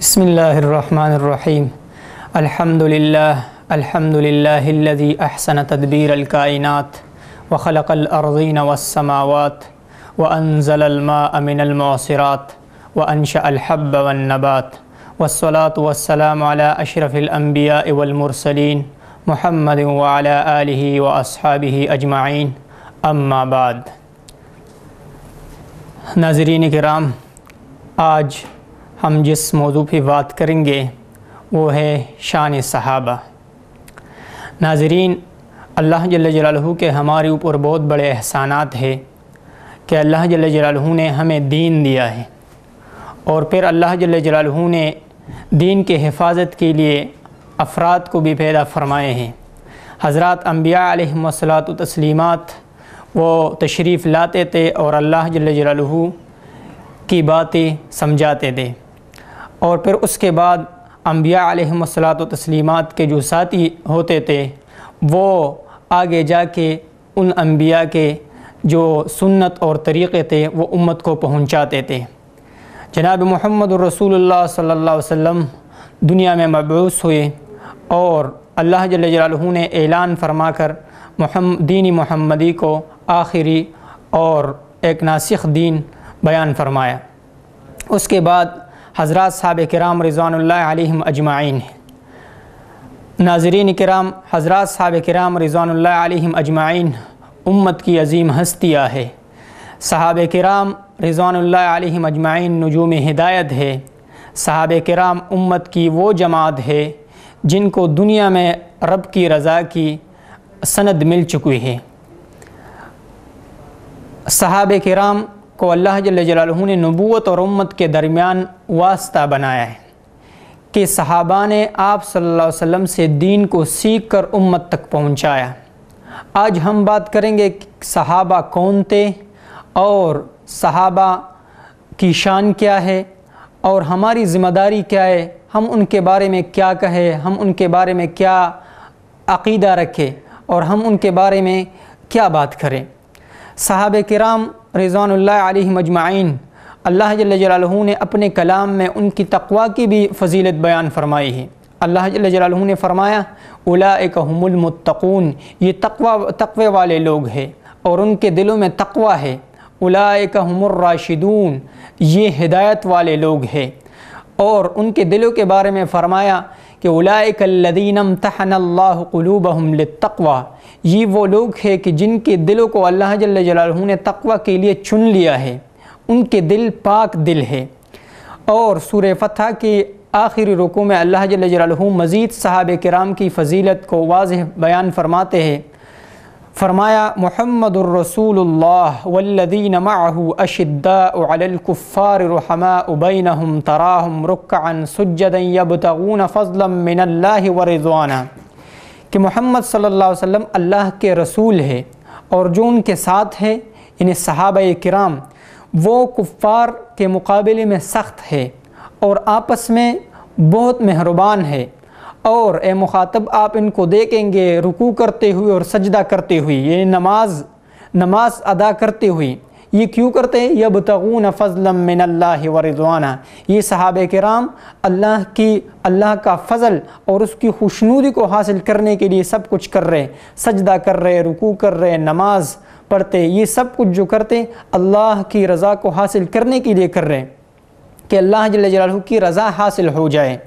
بسم اللہ الرحمن الرحیم الحمد للہ الذی احسن تدبیر الکائنات وخلق الارضین والسماوات وانزل الماء من المعصرات وانشأ الحب والنبات والصلاة والسلام علی اشرف الانبیاء والمرسلین محمد وعلی آلہ واصحابہ اجمعین اما بعد۔ ناظرین کرام، آج ہم جس موضوع پہ بات کریں گے وہ ہے شان صحابہ۔ ناظرین، اللہ جل جلالہ کے ہمارے اوپر بہت بڑے احسانات ہیں کہ اللہ جل جلالہ نے ہمیں دین دیا ہے، اور پھر اللہ جل جلالہ نے دین کے حفاظت کے لیے افراد کو بھی پیدا فرمائے ہیں۔ حضرات انبیاء علیہم الصلاۃ والتسلیمات وہ تشریف لاتے تھے اور اللہ جل جلالہ کی باتیں سمجھاتے تھے، اور پھر اس کے بعد انبیاء علیہم الصلاۃ والتسلیمات کے جو ساتھی ہوتے تھے وہ آگے جا کے ان انبیاء کے جو سنت اور طریقے تھے وہ امت کو پہنچاتے تھے۔ جناب محمد رسول اللہ صلی اللہ علیہ وسلم دنیا میں مبعوث ہوئے، اور اللہ جل جلالہ نے اعلان فرما کر دین محمدی کو آخری اور ایک ناسخ دین بیان فرمایا۔ اس کے بعد حضرات صحابہ کرام رضوان اللہ علیہم اجمعین ہیں۔ ناظرین کرام، حضرات صحابہ کرام رضوان اللہ علیہم اجمعین امت کی عظیم ہستیاں ہے۔ صحابہ کرام رضوان اللہ علیہم اجمعین نجوم ہدایت ہے۔ صحابہ کرام امت کی وہ جماعت ہے جن کو دنیا میں رب کی رضا کی سند مل چکی ہے۔ صحابہ کرام کو اللہ جل جلالہ نے نبوت اور امت کے درمیان واسطہ بنایا ہے کہ صحابہ نے آپ صلی اللہ علیہ وسلم سے دین کو سیکھ کر امت تک پہنچایا۔ آج ہم بات کریں گے کہ صحابہ کون تھے اور صحابہ کی شان کیا ہے اور ہماری ذمہ داری کیا ہے، ہم ان کے بارے میں کیا کہیں، ہم ان کے بارے میں کیا عقیدہ رکھیں اور ہم ان کے بارے میں کیا بات کریں۔ صحابہ کرام رضوان اللہ علیہم اجمعین، اللہ جل جلالہ نے اپنے کلام میں ان کی تقوی کی بھی فضیلت بیان فرمائی ہے۔ اللہ جل جلالہ نے فرمایا اولئک هم المتقون، یہ تقوی والے لوگ ہیں اور ان کے دلوں میں تقوی ہے۔ اولئک هم الراشدون، یہ ہدایت والے لوگ ہیں، اور ان کے دلوں کے بارے میں فرمایا کہ اولئک الذین امتحن اللہ قلوبہم للتقوی، یہ وہ لوگ ہیں کہ جن کے دلوں کو اللہ جل جلالہ نے تقوی کے لیے چن لیا ہے، ان کے دل پاک دل ہے۔ اور سورہ فتح کے آخری رکوع میں اللہ جل جلالہ مزید صحابہ کرام کی فضیلت کو واضح بیان فرماتے ہیں۔ فرمایا محمد الرسول اللہ والذین معہ اشداء علی الکفار رحماء بینہم تراہم رکعا سجدا یبتغون فضلا من اللہ ورضوانا، کہ محمد صلی اللہ علیہ وسلم اللہ کے رسول ہے، اور جو ان کے ساتھ ہے یعنی صحابہ کرام وہ کفار کے مقابلے میں سخت ہے اور آپس میں بہت مہربان ہے۔ اور اے مخاطب، آپ ان کو دیکھیں گے رکوع کرتے ہوئے اور سجدہ کرتے ہوئے، یہ نماز ادا کرتے ہوئے۔ یہ کیوں کرتے ہیں؟ یبتغون فضلا من اللہ ورضوانا، یہ صحابہ کرام اللہ کا فضل اور اس کی خوشنودی کو حاصل کرنے کے لیے سب کچھ کر رہے، سجدہ کر رہے، رکوع کر رہے، نماز پڑھتے، یہ سب کچھ جو کرتے اللہ کی رضا کو حاصل کرنے کے لیے کر رہے کہ اللہ جل جلالہ کی رضا حاصل ہو جائے۔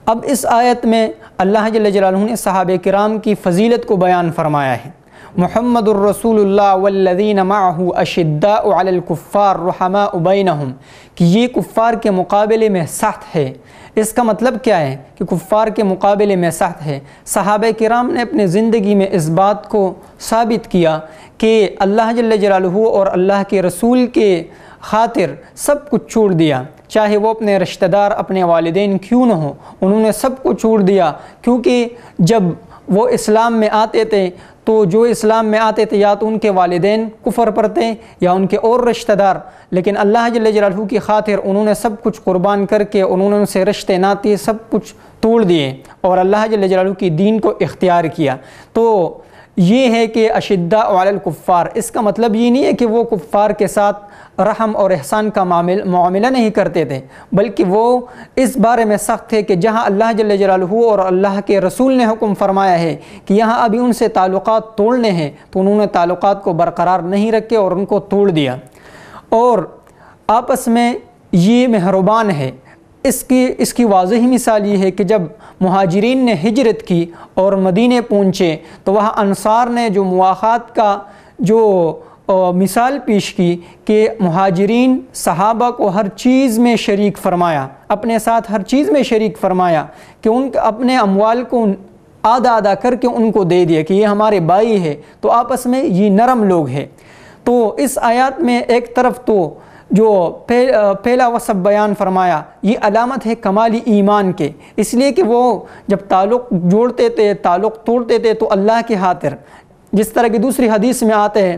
اب اس آیت میں اللہ جل جلالہ نے صحابہ کرام کی فضیلت کو بیان فرمایا ہے۔ محمد الرسول اللہ والذین معہ اشداء علی الکفار رحماء بینہم، کہ یہ کفار کے مقابلے میں سخت ہے۔ اس کا مطلب کیا ہے کہ کفار کے مقابلے میں سخت ہے؟ صحابہ کرام نے اپنے زندگی میں اس بات کو ثابت کیا کہ اللہ جل جلالہ اور اللہ کے رسول کے خاطر سب کچھ چھوڑ دیا، چاہے وہ اپنے رشتہ دار، اپنے والدین کیوں نہ ہوں، انہوں نے سب کو چھوڑ دیا، کیونکہ جب وہ اسلام میں آتے تھے تو جو اسلام میں آتے تھے یا تو ان کے والدین کفر پڑھتے یا ان کے اور رشتہ دار، لیکن اللہ جل جلالہ کی خاطر انہوں نے سب کچھ قربان کر کے انہوں نے ان سے رشتے ناطے سب کچھ توڑ دیے اور اللہ جل جلالہ کی دین کو اختیار کیا۔ تو یہ ہے کہ اشداء علی الکفار، اس کا مطلب یہ نہیں ہے کہ وہ کفار کے ساتھ رحم اور احسان کا معاملہ نہیں کرتے تھے، بلکہ وہ اس بارے میں سخت تھے کہ جہاں اللہ جل جلالہ اور اللہ کے رسول نے حکم فرمایا ہے کہ یہاں ابھی ان سے تعلقات توڑنے ہیں تو انہوں نے تعلقات کو برقرار نہیں رکھے اور ان کو توڑ دیا۔ اور آپس میں یہ مہربان ہے۔ اس کی واضح مثال یہ ہے کہ جب مہاجرین نے ہجرت کی اور مدینے پہنچے تو وہاں انصار نے جو مواخات کا جو مثال پیش کی کہ مہاجرین صحابہ کو ہر چیز میں شریک فرمایا، اپنے ساتھ ہر چیز میں شریک فرمایا کہ ان اپنے اموال کو آدھا آدھا کر کے ان کو دے دیا کہ یہ ہمارے بھائی ہے، تو آپس میں یہ نرم لوگ ہیں۔ تو اس آیات میں ایک طرف تو جو پہلا وصف بیان فرمایا یہ علامت ہے کمالی ایمان کے، اس لیے کہ وہ جب تعلق جوڑتے تھے، تعلق توڑتے تھے تو اللہ کی خاطر، جس طرح کی دوسری حدیث میں آتے ہیں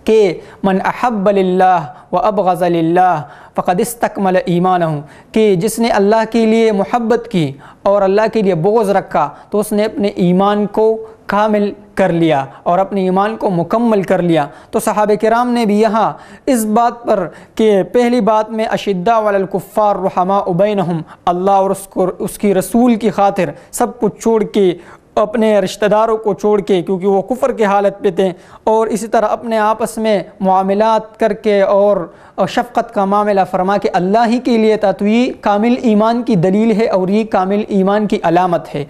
کہ من احب للہ و ابغض للہ فقد استکمل ایمانہ، کہ جس نے اللہ کے لیے محبت کی اور اللہ کے لیے بغض رکھا تو اس نے اپنے ایمان کو کامل کر لیا اور اپنے ایمان کو مکمل کر لیا۔ تو صحابہ کرام نے بھی یہاں اس بات پر کہ پہلی بات میں اشداء علی الکفار رحماء بینہم، اللہ اور اس کی رسول کی خاطر سب کچھ چھوڑ کے، اپنے رشتہ داروں کو چھوڑ کے، کیونکہ وہ کفر کے حالت پہ تھے، اور اسی طرح اپنے آپس میں معاملات کر کے اور شفقت کا معاملہ فرما کے اللہ ہی کے لیے تھا، تو یہ کامل ایمان کی دلیل ہے اور یہ کامل ایمان کی علامت ہے۔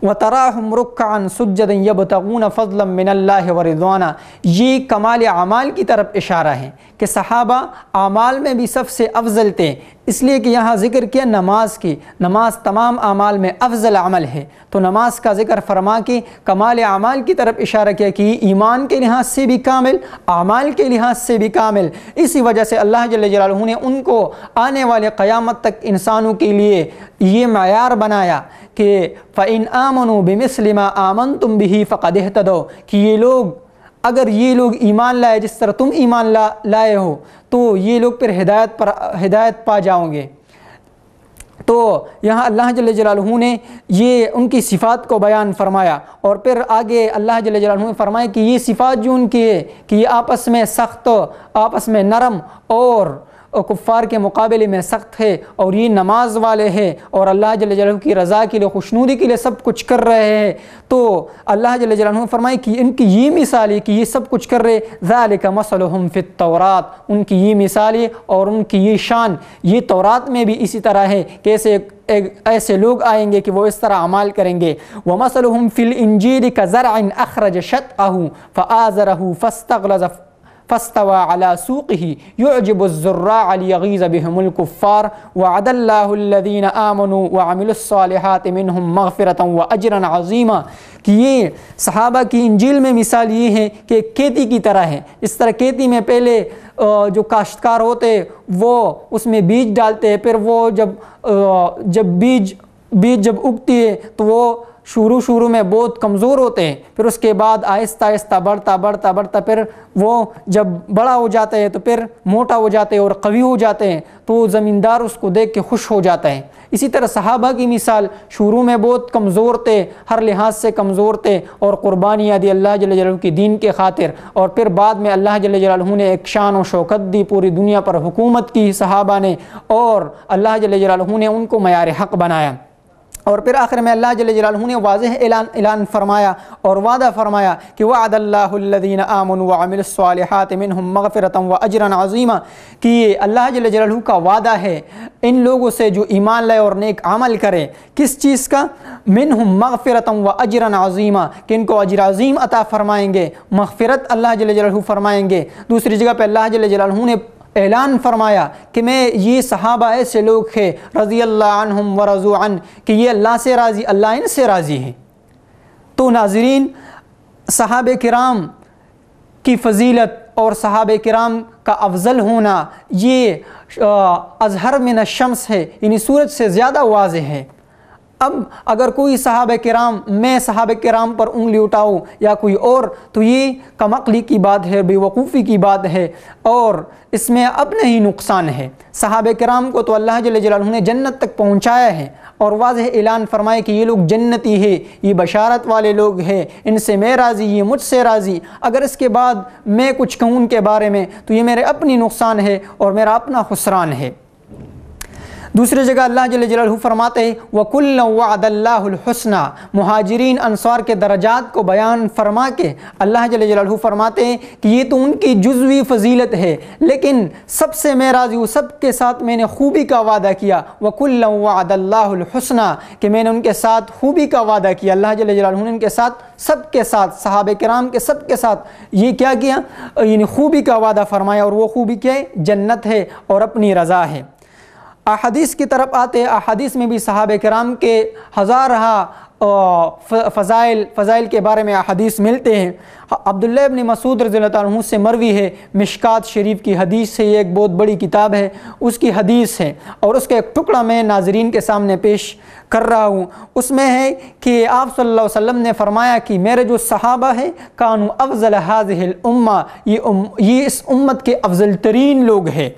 وَتَرَاهُمْ رُكَّعًا سُجَّدًا يَبْتَغُونَ فَضْلًا مِّنَ اللَّهِ وَرِضْوَانًا، یہ کمال اعمال کی طرف اشارہ ہے کہ صحابہ اعمال میں بھی سب سے افضل تھے، اس لیے کہ یہاں ذکر کیا نماز کی، نماز تمام اعمال میں افضل عمل ہے، تو نماز کا ذکر فرما کے کمال اعمال کی طرف اشارہ کیا کہ ایمان کے لحاظ سے بھی کامل، اعمال کے لحاظ سے بھی کامل۔ اسی وجہ سے اللہ جل جلالہ نے ان کو آنے والے قیامت تک انسانوں کے لیے یہ معیار بنایا کہ فَإِنْ آمَنُوا بِمِثْلِ مَا آمَنْتُمْ بِهِ فَقَدْ اهْتَدَوْا، کہ یہ لوگ اگر یہ لوگ ایمان لائے جس طرح تم ایمان لائے ہو تو یہ لوگ پھر ہدایت پا جاؤں گے۔ تو یہاں اللہ جل جلالہ نے یہ ان کی صفات کو بیان فرمایا، اور پھر آگے اللہ جل جلالہ نے فرمایا کہ یہ صفات جو ان کی ہے کہ یہ آپس میں سخت، آپس میں نرم اور کفار کے مقابلے میں سخت ہے، اور یہ نماز والے ہیں اور اللہ جل جلالہ کی رضا کے لیے، خوشنودی کے لیے سب کچھ کر رہے ہیں۔ تو اللہ جل جلالہ نے فرمایا کہ ان کی یہ مثال ہے کہ یہ سب کچھ کر رہے، ذالک مثلہم فی التورات، ان کی یہ مثال ہے اور ان کی یہ شان یہ تورات میں بھی اسی طرح ہے کہ ایسے لوگ آئیں گے کہ وہ اس طرح اعمال کریں گے۔ وَمَثَلُهُمْ فِي الْإِنْجِيلِ كَزَرْعٍ أَخْرَجَ شَطْأَهُ فَآزَرَهُ فَاسْتَغْلَظَ فاستوى على سوقه يعجب الزراع ليغيظ بهم الكفار وعد الله الذين آمنوا وعملوا الصالحات منهم مغفرة وأجرا عظيما، کہ یہ صحابہ کی انجیل میں مثال یہ ہے کہ کھیتی کی طرح ہے، اس طرح کھیتی میں پہلے جو کاشتکار ہوتے وہ اس میں بیج ڈالتے ہیں، پھر وہ جب بیج جب اگتی ہے تو وہ شروع میں بہت کمزور ہوتے ہیں، پھر اس کے بعد آہستہ آہستہ بڑھتا پھر وہ جب بڑا ہو جاتا ہے تو پھر موٹا ہو جاتے ہیں اور قوی ہو جاتے ہیں، تو زمیندار اس کو دیکھ کے خوش ہو جاتا ہے۔ اسی طرح صحابہ کی مثال شروع میں بہت کمزور تھے، ہر لحاظ سے کمزور تھے اور قربانیاں دی اللہ جل جلالہ کی دین کے خاطر، اور پھر بعد میں اللہ جل جلالہ نے ایک شان و شوکت دی، پوری دنیا پر حکومت کی صحابہ نے، اور اللہ جل جلالہ نے ان کو معیار حق بنایا۔ اور پھر آخر میں اللہ جل جلالہ نے واضح اعلان فرمایا اور وعدہ فرمایا کہ وعد اللہ الذین آمنوا وعملوا الصالحات منہم مغفرۃ واجرا عظیما، کہ یہ اللہ جل جلالہ کا وعدہ ہے ان لوگوں سے جو ایمان لائے اور نیک عمل کرے، کس چیز کا؟ منہم مغفرۃ واجرا عظیما، کہ ان کو اجر عظیم عطا فرمائیں گے، مغفرت اللہ جل جلالہ فرمائیں گے۔ دوسری جگہ پہ اللہ جل جلالہ نے اعلان فرمایا کہ میں یہ صحابہ ایسے لوگ ہیں رضی اللہ عنہم ورضوا عنہ، کہ یہ اللہ سے راضی، اللہ ان سے راضی ہے۔ تو ناظرین، صحابہ کرام کی فضیلت اور صحابہ کرام کا افضل ہونا یہ اظہر من الشمس ہے، یعنی سورج سے زیادہ واضح ہے۔ اب اگر کوئی صحابہ کرام، میں صحابہ کرام پر انگلی اٹھاؤں یا کوئی اور، تو یہ کم عقلی کی بات ہے، بے وقوفی کی بات ہے، اور اس میں اپنا ہی نقصان ہے۔ صحابہ کرام کو تو اللہ جل جلالہ نے جنت تک پہنچایا ہے اور واضح اعلان فرمائے کہ یہ لوگ جنتی ہے، یہ بشارت والے لوگ ہیں، ان سے میں راضی، یہ مجھ سے راضی۔ اگر اس کے بعد میں کچھ کہوں ان کے بارے میں تو یہ میرے اپنی نقصان ہے اور میرا اپنا خسران ہے۔ دوسری جگہ اللہ جل جلالہ فرماتے ہیں وَكُلًّا وَعَدَ اللَّهُ الْحُسْنَى، مہاجرین انصار کے درجات کو بیان فرما کے اللہ جل جلالہ فرماتے ہیں کہ یہ تو ان کی جزوی فضیلت ہے، لیکن سب سے میں راضی ہوں، سب کے ساتھ میں نے خوبی کا وعدہ کیا۔ وَكُلًّا وَعَدَ اللَّهُ الْحُسْنَى، کہ میں نے ان کے ساتھ خوبی کا وعدہ کیا۔ اللہ جل جلالہ نے ان کے ساتھ، سب کے ساتھ، صحابہ کرام کے سب کے ساتھ یہ کیا کیا؟ یعنی خوبی کا وعدہ فرمایا، اور وہ خوبی کیا ہے؟ جنت ہے اور اپنی رضا ہے۔ احادیث کی طرف آتے، احادیث میں بھی صحابہ کرام کے ہزارہ فضائل کے بارے میں احادیث ملتے ہیں۔ عبداللہ ابن مسعود رضی اللہ عنہ سے مروی ہے، مشکات شریف کی حدیث ہے، یہ ایک بہت بڑی کتاب ہے، اس کی حدیث ہے، اور اس کا ایک ٹکڑا میں ناظرین کے سامنے پیش کر رہا ہوں۔ اس میں ہے کہ آپ صلی اللہ علیہ وسلم نے فرمایا کہ میرے جو صحابہ ہیں کانوا افضل هذه الامہ، یہ اس امت کے افضل ترین لوگ ہیں۔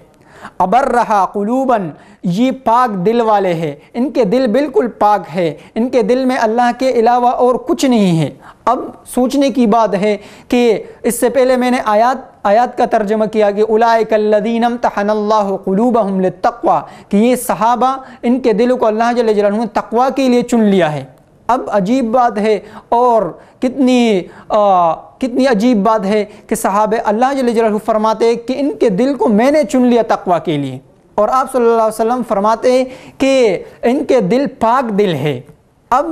ابرہا قلوباً، یہ پاک دل والے ہیں، ان کے دل بالکل پاک ہے، ان کے دل میں اللہ کے علاوہ اور کچھ نہیں ہے۔ اب سوچنے کی بات ہے کہ اس سے پہلے میں نے آیات کا ترجمہ کیا کہ اولئک الذین امتحن اللہ قلوبہم للتقوی، کہ یہ صحابہ، ان کے دلوں کو اللہ جل جلالہ نے تقوی کے لیے چن لیا ہے۔ اب عجیب بات ہے، اور کتنی عجیب بات ہے کہ صحابہ، اللہ جل جلالہ فرماتے ہیں کہ ان کے دل کو میں نے چن لیا تقوی کے لیے، اور آپ صلی اللہ علیہ وسلم فرماتے ہیں کہ ان کے دل پاک دل ہے۔ اب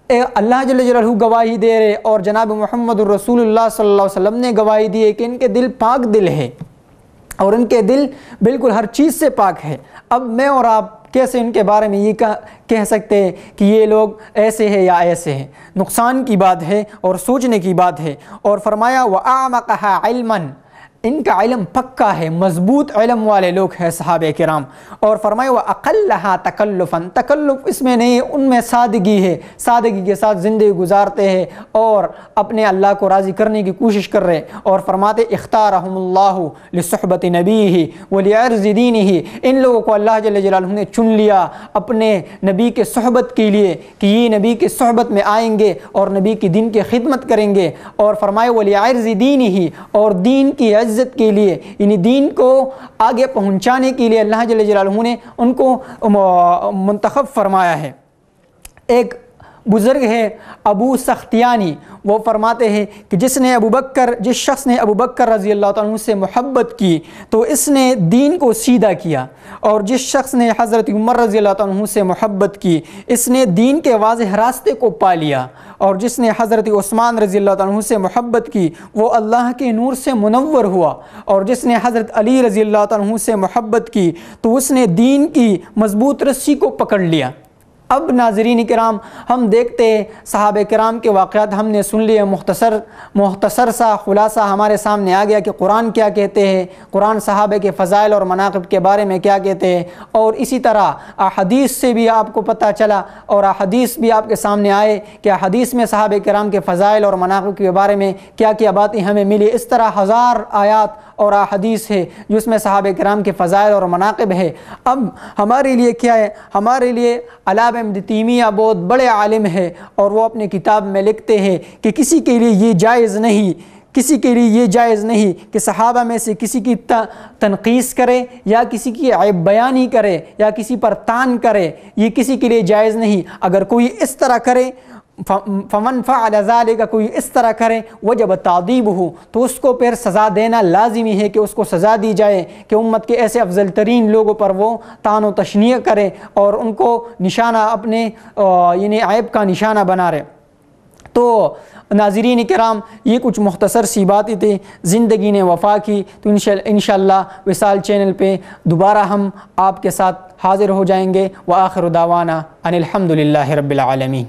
اللہ جل جلالہ گواہی دے رہے، اور جناب محمد رسول اللہ صلی اللہ علیہ وسلم نے گواہی دی ہے کہ ان کے دل پاک دل ہے، اور ان کے دل بالکل ہر چیز سے پاک ہے۔ اب میں اور آپ کیسے ان کے بارے میں یہ کہہ سکتے ہیں کہ یہ لوگ ایسے ہیں یا ایسے ہیں؟ نقصان کی بات ہے اور سوچنے کی بات ہے۔ اور فرمایا وَأَعْمَقَهَا عِلْمًا، ان کا علم پکا ہے، مضبوط علم والے لوگ ہیں صحابہ کرام۔ اور فرمایا وَأَقَلَّهَا تَكَلُّفًا، تکلف اس میں نہیں، ان میں سادگی ہے، سادگی کے ساتھ زندگی گزارتے ہیں اور اپنے اللہ کو راضی کرنے کی کوشش کر رہے ہیں۔ اور فرماتے اختارہم اللہ لصحبت نبیہ ولعرض دینہ، ان لوگوں کو اللہ جل جلالہ نے چن لیا اپنے نبی کے صحبت کے لیے، کہ یہ نبی کے صحبت میں آئیں گے اور نبی کی دین کی خدمت کریں گے۔ اور فرمائے ولعرض دینہ، اور دین کی عزت کے لیے، یعنی دین کو آگے پہنچانے کے لیے اللہ جل جلالہ نے ان کو منتخب فرمایا ہے۔ ایک بزرگ ہے ابو سختیانی، وہ فرماتے ہیں کہ جس شخص نے ابو بکر رضی اللہ عنہ سے محبت کی تو اس نے دین کو سیدھا کیا، اور جس شخص نے حضرت عمر رضی اللہ عنہ سے محبت کی اس نے دین کے واضح راستے کو پا لیا، اور جس نے حضرت عثمان رضی اللہ عنہ سے محبت کی وہ اللہ کے نور سے منور ہوا، اور جس نے حضرت علی رضی اللہ عنہ سے محبت کی تو اس نے دین کی مضبوط رسی کو پکڑ لیا۔ اب ناظرین کرام، ہم دیکھتے ہیں صحابہ کرام کے واقعات ہم نے سن لیے، مختصر سا خلاصہ ہمارے سامنے آ گیا کہ قرآن کیا کہتے ہیں، قرآن صحابہ کے فضائل اور مناقب کے بارے میں کیا کہتے ہیں، اور اسی طرح احادیث سے بھی آپ کو پتہ چلا، اور احادیث بھی آپ کے سامنے آئے کہ احادیث میں صحابہ کرام کے فضائل اور مناقب کے بارے میں کیا کیا باتیں ہمیں ملی۔ اس طرح ہزار آیات اور احادیث ہے جس میں صحابہ کرام کے فضائل اور مناقب ہے۔ اب ہمارے لیے کیا ہے؟ ہمارے لیے علامہ ابن تیمیہ بہت بڑے عالم ہے، اور وہ اپنے کتاب میں لکھتے ہیں کہ کسی کے لیے یہ جائز نہیں کہ صحابہ میں سے کسی کی تنقیص کرے یا کسی کی عیب بیانی کرے یا کسی پر طعن کرے، یہ کسی کے لیے جائز نہیں۔ اگر کوئی اس طرح کرے فمن فعل ذلك، کوئی اس طرح کرے وجب تعذیبہ، تو اس کو پھر سزا دینا لازمی ہے کہ اس کو سزا دی جائے، کہ امت کے ایسے افضل ترین لوگوں پر وہ طعن و تشنیع کرے اور ان کو نشانہ اپنے یعنی عیب کا نشانہ بنا رہے۔ تو ناظرین کرام، یہ کچھ مختصر سی باتیں تھیں، زندگی نے وفا کی، تو انشاءاللہ وصال چینل پہ دوبارہ ہم آپ کے ساتھ حاضر ہو جائیں گے۔ وآخر دعوانا ان الحمد للہ رب العالمین۔